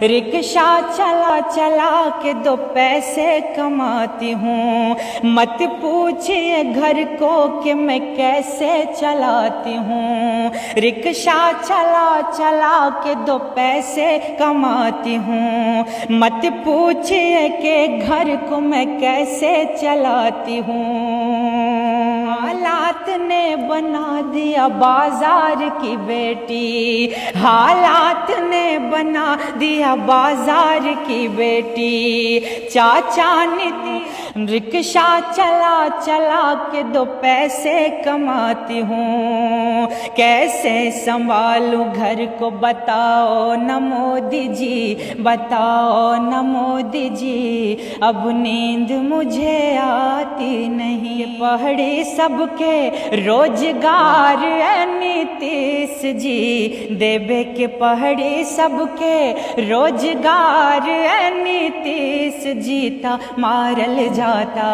Rickshaw चला चला के 2 पैसे कमाती हूँ। मत पूछिए घर को कि मैं कैसे चलाती हूँ। रिक्शा चला चला के 2 पैसे कमाती हूँ। मत पूछिए कि घर को मैं कैसे चलाती हूँ। हालात ने बना दिया बाजार की बेटी, हालात ने बना दिया बाजार की बेटी। चाचा नीति रिक्शा चला चला के 2 पैसे कमाती हूँ। कैसे संभालूं घर को बताओ न मोदी जी, बताओ न मोदी जी। अब नींद मुझे आती नहीं। पहाड़ी सबके रोजगार नीतीश जी, देवे के पहाड़ी सबके रोजगार नीतीश जीता मारल जाता,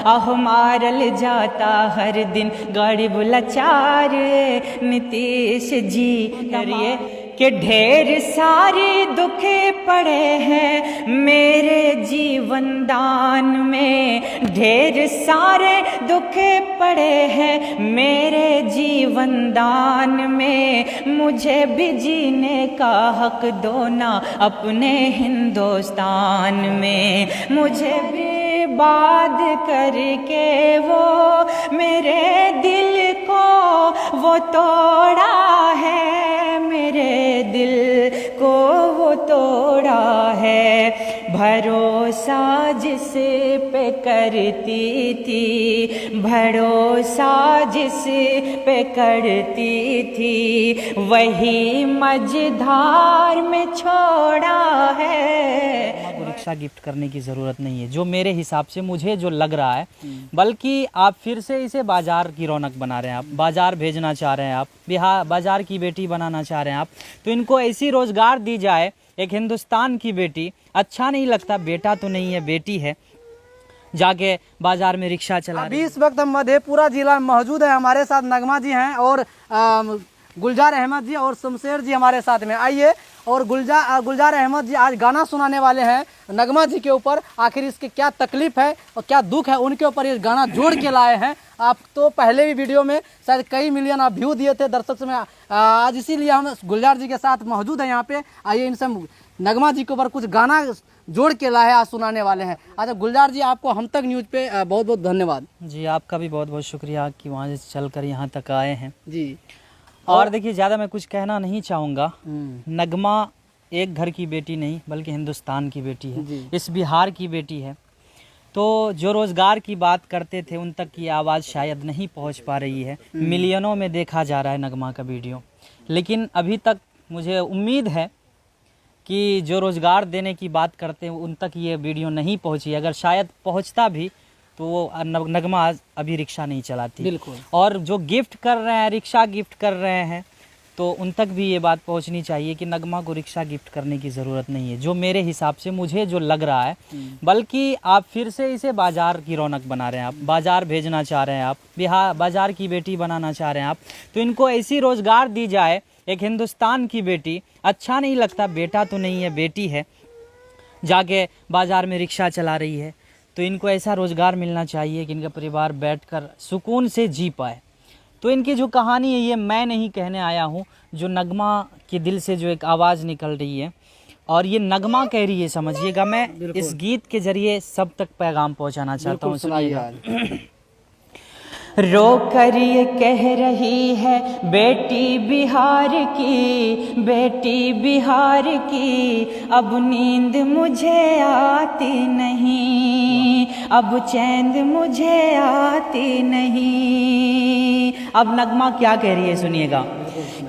आह मारल जाता हर दिन गरीब लाचार नीतीश जी। करिए कि ढेर सारे दुख पड़े हैं मेरे जीवन दान में, ढेर सारे दुख पड़े हैं मेरे जीवन दान में। मुझे भी जीने का हक दो ना अपने हिंदुस्तान में। मुझे भी बात करके वो मेरे दिल को वो तोड़ा है, मेरे दिल को वो तोड़ा है। भरोसा जिस पे करती थी, भरोसा जिस पे करती थी, वही मझधार में छोड़ा है। रिक्शा गिफ्ट करने की ज़रूरत नहीं है, जो मेरे हिसाब से मुझे जो लग रहा है, बल्कि आप फिर से इसे बाज़ार की रौनक बना रहे हैं। आप बाज़ार भेजना चाह रहे हैं, आप बिहार बाज़ार की बेटी बनाना चाह रहे हैं आप, तो इनको ऐसी रोज़गार दी जाए। एक हिंदुस्तान की बेटी, अच्छा नहीं लगता? बेटा तो नहीं है, बेटी है, जाके बाज़ार में रिक्शा चला रही है। अभी इस वक्त हम मधेपुरा जिला में मौजूद है। हमारे साथ नगमा जी हैं और गुलजार अहमद जी और शमशेर जी हमारे साथ में। आइए, और गुलजार अहमद जी आज गाना सुनाने वाले हैं नगमा जी के ऊपर। आखिर इसकी क्या तकलीफ है और क्या दुख है, उनके ऊपर ये गाना जोड़ के लाए हैं। आप तो पहले भी वीडियो में शायद कई मिलियन आप व्यू दिए थे दर्शक में। आज इसीलिए हम गुलजार जी के साथ मौजूद हैं यहाँ पे। आइए, इनसे नगमा जी के ऊपर कुछ गाना जोड़ के लाए आज सुनाने वाले हैं। अच्छा गुलजार जी, आपको हम तक न्यूज़ पे बहुत बहुत धन्यवाद। जी, आपका भी बहुत बहुत शुक्रिया कि वहाँ से चल कर यहाँ तक आए हैं जी। और देखिए, ज़्यादा मैं कुछ कहना नहीं चाहूँगा। नगमा एक घर की बेटी नहीं बल्कि हिंदुस्तान की बेटी है, इस बिहार की बेटी है। तो जो रोज़गार की बात करते थे उन तक की आवाज़ शायद नहीं पहुंच पा रही है। मिलियनों में देखा जा रहा है नगमा का वीडियो, लेकिन अभी तक मुझे उम्मीद है कि जो रोज़गार देने की बात करते हैं उन तक ये वीडियो नहीं पहुंची। अगर शायद पहुंचता भी तो वो नगमा अभी रिक्शा नहीं चलाती। बिल्कुल। और जो गिफ्ट कर रहे हैं, रिक्शा गिफ्ट कर रहे हैं, तो उन तक भी ये बात पहुंचनी चाहिए कि नगमा को रिक्शा गिफ्ट करने की ज़रूरत नहीं है, जो मेरे हिसाब से मुझे जो लग रहा है। बल्कि आप फिर से इसे बाज़ार की रौनक बना रहे हैं। आप बाज़ार भेजना चाह रहे हैं, आप बिहार बाज़ार की बेटी बनाना चाह रहे हैं आप, तो इनको ऐसी रोज़गार दी जाए। एक हिंदुस्तान की बेटी, अच्छा नहीं लगता? बेटा तो नहीं है, बेटी है, जाके बाज़ार में रिक्शा चला रही है। तो इनको ऐसा रोज़गार मिलना चाहिए कि इनका परिवार बैठकर सुकून से जी पाए। तो इनकी जो कहानी है ये मैं नहीं कहने आया हूँ, जो नगमा के दिल से जो एक आवाज़ निकल रही है और ये नगमा कह रही है, समझिएगा। मैं इस गीत के ज़रिए सब तक पैगाम पहुँचाना चाहता हूँ। सुनिएगा। रो कर ये कह रही है बेटी बिहार की, बेटी बिहार की, अब नींद मुझे आती नहीं, अब चैन मुझे आती नहीं। अब नगमा क्या कह रही है, सुनिएगा।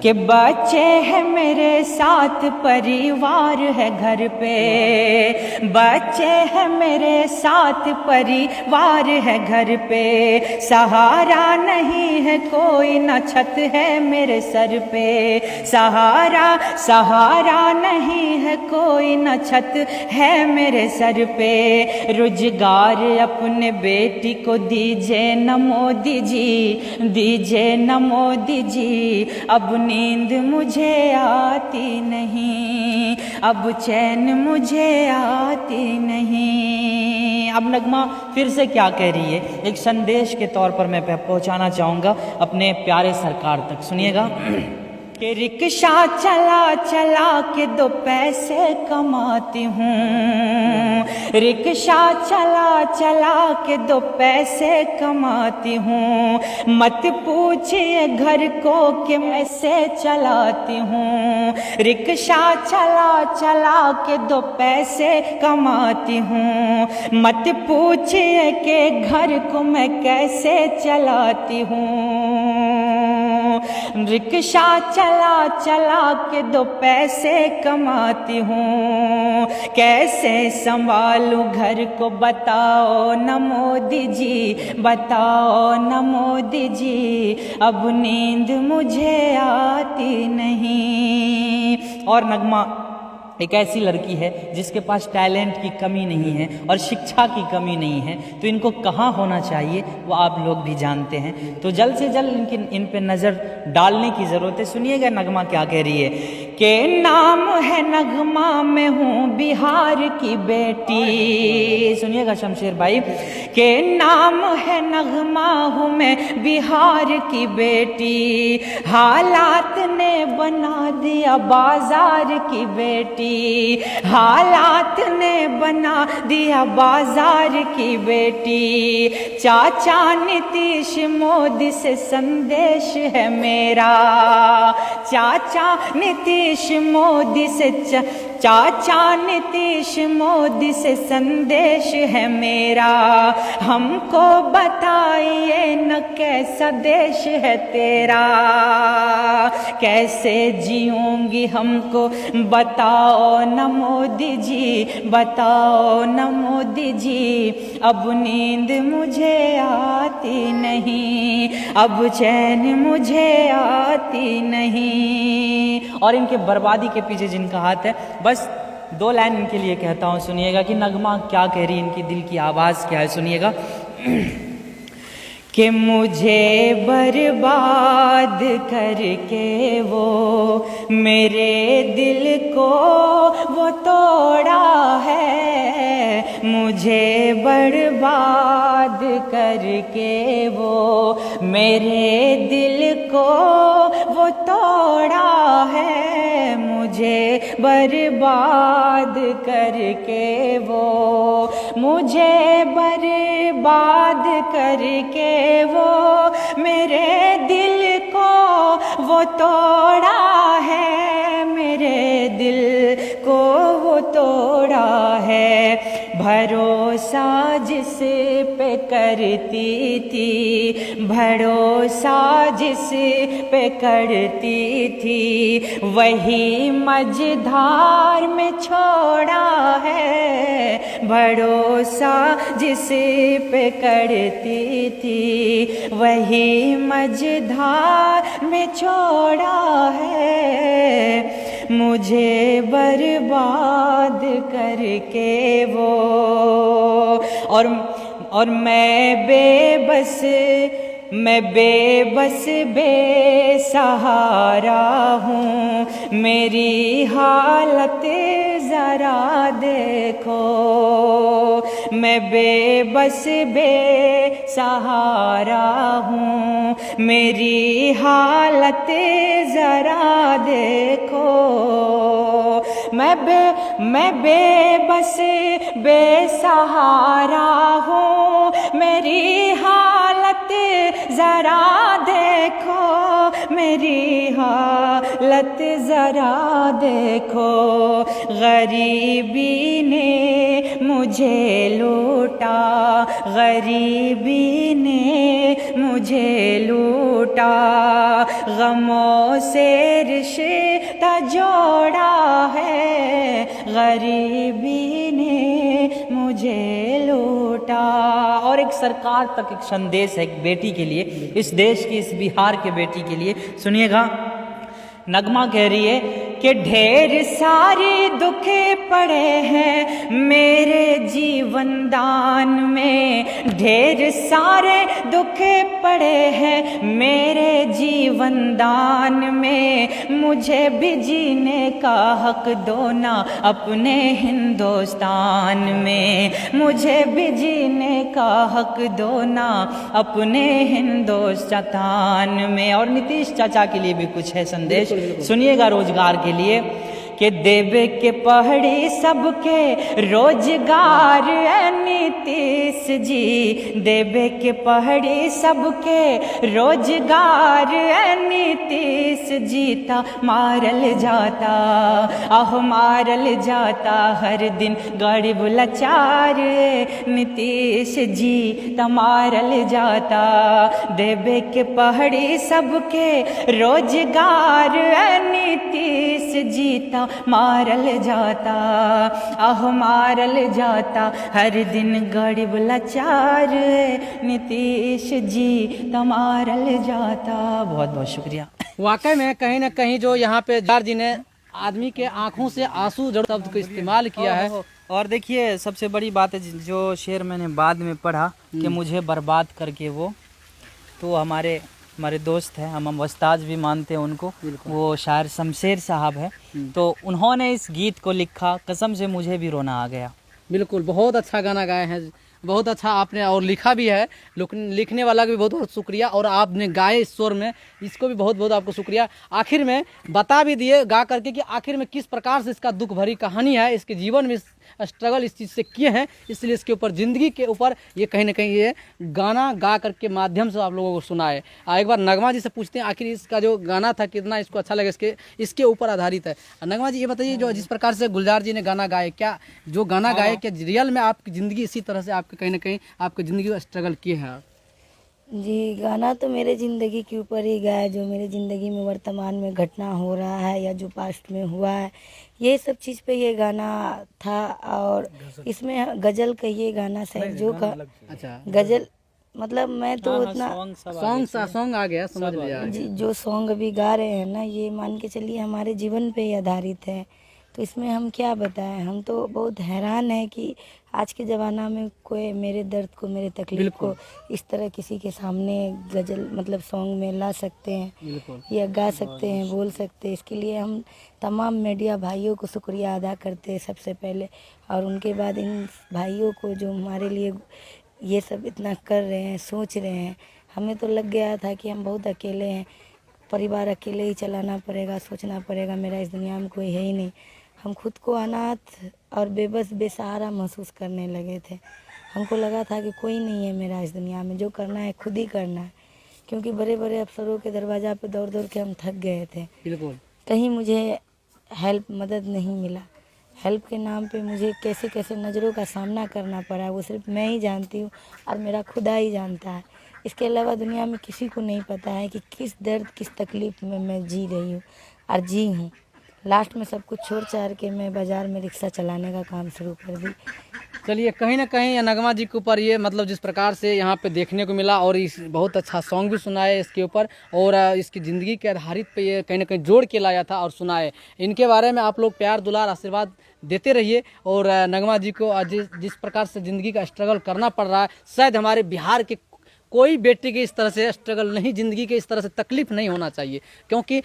कि बच्चे हैं मेरे साथ, परिवार है घर पे, बच्चे हैं मेरे साथ, परिवार है घर पे, सहारा नहीं है कोई, न छत है मेरे सर पे, सहारा सहारा नहीं है कोई, न छत है मेरे सर पे। रोजगार अपने बेटी को दीजिए न मोदी जी, दीजिए न मोदी जी, अब नींद मुझे आती नहीं, अब चैन मुझे आती नहीं। अब नगमा फिर से क्या कह रही है, एक संदेश के तौर पर मैं पहुंचाना चाहूँगा अपने प्यारे सरकार तक, सुनिएगा। कि रिक्शा चला चला के 2 पैसे कमाती हूँ, रिक्शा चला चला के 2 पैसे कमाती हूँ। मत पूछिए घर को कि कैसे चलाती हूँ, रिक्शा चला चला के 2 पैसे कमाती हूँ। मत पूछिए कि घर को मैं कैसे चलाती हूँ। रिक्शा चला चला के 2 पैसे कमाती हूँ, कैसे संभालूं घर को बताओ न मोदी जी, बताओ न मोदी जी। अब नींद मुझे आती नहीं। और नगमा एक ऐसी लड़की है जिसके पास टैलेंट की कमी नहीं है और शिक्षा की कमी नहीं है, तो इनको कहाँ होना चाहिए वो आप लोग भी जानते हैं। तो जल्द से जल्द इन पे नज़र डालने की ज़रूरत है। सुनिएगा नगमा क्या कह रही है के नाम है नगमा, मैं हूँ बिहार की बेटी। सुनिएगा शमशेर भाई, के नाम है नगमा, हूँ मैं बिहार की बेटी। हालात ने बना दिया बाजार की बेटी, हालात ने बना दिया बाजार की बेटी। चाचा नीतीश मोदी से संदेश है मेरा, चाचा नीतीश मोदी से चाचा नीतीश मोदी से संदेश है मेरा। हमको बताइए न कैसा देश है तेरा, कैसे जीऊंगी हमको बताओ न मोदी जी, बताओ न मोदी जी। अब नींद मुझे आती नहीं, अब चैन मुझे आती नहीं। और इनके बर्बादी के पीछे जिनका हाथ है, बस 2 लाइन इनके लिए कहता हूँ, सुनिएगा कि नगमा क्या कह रही है, इनकी दिल की आवाज़ क्या है, सुनिएगा। कि मुझे बर्बाद करके वो मेरे दिल को वो तोड़ा है, मुझे बर्बाद करके वो मेरे दिल को वो तोड़ा है, मुझे बर्बाद करके वो, मुझे बर्बाद करके वो मेरे दिल को वो तोड़ा है, मेरे दिल को वो तोड़ा है। भरोसा जिस पे करती थी, भरोसा जिस पे करती थी, वही मझधार में छोड़ा है। भरोसा जिस पे करती थी, वही मझधार में छोड़ा है, मुझे बर्बाद करके वो। और मैं बेबस बेसहारा हूँ, मेरी हालत ज़रा देखो। मैं बेबस बेसहारा हूँ, मेरी हालत ज़रा देखो। मैं बेबस बेसहारा हूँ, मेरी हालत ज़रा देखो, मेरी हालत ज़रा देखो। गरीबी ने मुझे लूटा, गरीबी ने मुझे लूटा, गमों से रिश्ता जोड़ा है, गरीबी ने मुझे लूटा। और एक सरकार तक एक संदेश है, एक बेटी के लिए, इस देश की, इस बिहार के बेटी के लिए, सुनिएगा। नगमा कह रही है कि ढेर सारे दुख पड़े हैं मेरे जीवन दान में, ढेर सारे दुख पड़े हैं मेरे जीवन दान में, मुझे भी जीने का हक दो ना अपने हिंदुस्तान में, मुझे भी जीने का हक दो ना अपने हिंदुस्तान में। और नीतीश चाचा के लिए भी कुछ है संदेश, सुनिएगा रोजगार के लिए कि देवे के पहाड़ी सबके रोजगार है नीतीश जी, देवे के पहाड़ी सबके रोजगार है नीतीश जी, ता मारल जाता आह मारल जाता हर दिन गरीब लाचार नीतीश जी, ता मारल जाता, देवे के पहाड़ी सबके रोजगार है नीतीश जी, ता मारल जाता आह मारल जाता हर दिन गरीब लाचार नीतीश जी, ता मारल जाता। बहुत बहुत शुक्रिया। वाकई में कहीं ना कहीं जो यहाँ पे जार जी ने आदमी के आंखों से आंसू जड़ शब्द को इस्तेमाल किया है। और देखिए सबसे बड़ी बात है जो शेर मैंने बाद में पढ़ा कि मुझे बर्बाद करके वो हमारे दोस्त हैं, हम उस्ताद भी मानते हैं उनको, वो शायर शमशेर साहब है, तो उन्होंने इस गीत को लिखा, कसम से मुझे भी रोना आ गया। बिल्कुल, बहुत अच्छा गाना गाए हैं, बहुत अच्छा आपने और लिखा भी है, लिखने वाला का भी बहुत बहुत शुक्रिया, और आपने गाए इस स्वर में, इसको भी बहुत बहुत आपको शुक्रिया। आखिर में बता भी दिए गा करके कि आखिर में किस प्रकार से इसका दुख भरी कहानी है, इसके जीवन में स्ट्रगल इस चीज़ से किए हैं, इसलिए इसके ऊपर ज़िंदगी के ऊपर ये कहीं ना कहीं ये गाना गा करके माध्यम से आप लोगों को सुनाए। एक बार नगमा जी से पूछते हैं आखिर इसका जो गाना था कितना इसको अच्छा लगा, इसके ऊपर आधारित है। नगमा जी ये बताइए, जो जिस प्रकार से गुलजार जी ने गाना गाए, क्या जो गाना गाए क्या रियल में आपकी ज़िंदगी इसी तरह से आपके कहीं ना कहीं आपकी ज़िंदगी में स्ट्रगल किए हैं? जी, गाना तो मेरे ज़िंदगी के ऊपर ही गाया, जो मेरे ज़िंदगी में वर्तमान में घटना हो रहा है या जो पास्ट में हुआ है, ये सब चीज़ पे ये गाना था। और इसमें गज़ल कहिए गाना शायद जो अच्छा गज़ल मतलब मैं तो उतना सॉन्ग आ गया, समझ लिया जी, जो सॉन्ग अभी गा रहे हैं ना, ये मान के चलिए हमारे जीवन पे ही आधारित है, तो इसमें हम क्या बताएं। हम तो बहुत हैरान हैं कि आज के ज़माना में कोई मेरे दर्द को, मेरे तकलीफ को इस तरह किसी के सामने गज़ल मतलब सॉन्ग में ला सकते हैं या गा सकते हैं, बोल सकते हैं। इसके लिए हम तमाम मीडिया भाइयों को शुक्रिया अदा करते हैं सबसे पहले, और उनके बाद इन भाइयों को जो हमारे लिए ये सब इतना कर रहे हैं, सोच रहे हैं। हमें तो लग गया था कि हम बहुत अकेले हैं, परिवार अकेले ही चलाना पड़ेगा, सोचना पड़ेगा, मेरा इस दुनिया में कोई है ही नहीं। हम खुद को अनाथ और बेबस बेसहारा महसूस करने लगे थे। हमको लगा था कि कोई नहीं है मेरा इस दुनिया में, जो करना है खुद ही करना है, क्योंकि बड़े बड़े अफसरों के दरवाज़ा पे दौड़ दौड़ के हम थक गए थे। बिल्कुल, कहीं मुझे हेल्प मदद नहीं मिला। हेल्प के नाम पे मुझे कैसे कैसे नज़रों का सामना करना पड़ा, वो सिर्फ मैं ही जानती हूँ और मेरा खुदा ही जानता है। इसके अलावा दुनिया में किसी को नहीं पता है कि किस दर्द, किस तकलीफ़ में मैं जी रही हूँ और जी हूँ। लास्ट में सब कुछ छोड़ छाड़ के मैं बाज़ार में रिक्शा चलाने का काम शुरू कर दी। चलिए, कहीं ना कहीं ये नगमा जी के ऊपर ये मतलब जिस प्रकार से यहाँ पे देखने को मिला, और इस बहुत अच्छा सॉन्ग भी सुनाए इसके ऊपर, और इसकी ज़िंदगी के आधारित पे ये कहीं ना कहीं जोड़ के लाया था और सुनाए। इनके बारे में आप लोग प्यार दुलार आशीर्वाद देते रहिए। और नगमा जी को जिस प्रकार से ज़िंदगी का स्ट्रगल करना पड़ रहा है, शायद हमारे बिहार के कोई बेटी के इस तरह से स्ट्रगल नहीं, ज़िंदगी के इस तरह से तकलीफ़ नहीं होना चाहिए, क्योंकि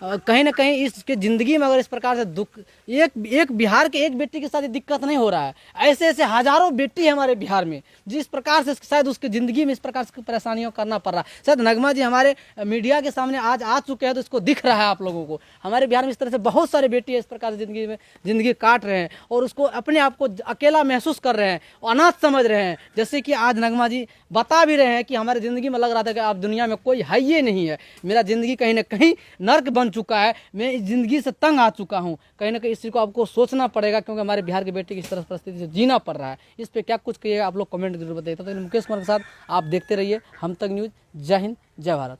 कहीं ना कहीं इसके ज़िंदगी में अगर इस प्रकार से दुख, एक बिहार के एक बेटी के साथ ये दिक्कत नहीं हो रहा है, ऐसे ऐसे हज़ारों बेटी है हमारे बिहार में जिस प्रकार से शायद उसकी ज़िंदगी में इस प्रकार से परेशानियों करना पड़ रहा है। शायद नगमा जी हमारे मीडिया के सामने आज आ चुके हैं, तो इसको दिख रहा है आप लोगों को। हमारे बिहार में इस तरह से बहुत सारे बेटी इस प्रकार से ज़िंदगी काट रहे हैं और उसको अपने आप को अकेला महसूस कर रहे हैं, अनाथ समझ रहे हैं। जैसे कि आज नगमा जी बता भी रहे हैं कि हमारे ज़िंदगी में लग रहा था कि आप दुनिया में कोई है ही नहीं है, मेरा ज़िंदगी कहीं ना कहीं नर्क बन चुका है, मैं इस ज़िंदगी से तंग आ चुका हूँ। कहीं ना कहीं इस चीज़ को आपको सोचना पड़ेगा, क्योंकि हमारे बिहार के बेटे की इस तरह परिस्थिति से जीना पड़ रहा है। इस पर क्या कुछ कहिएगा आप लोग कमेंट जरूर बताइए। तो मुकेश कुमार के साथ आप देखते रहिए हम तक न्यूज़। जय हिंद, जय भारत।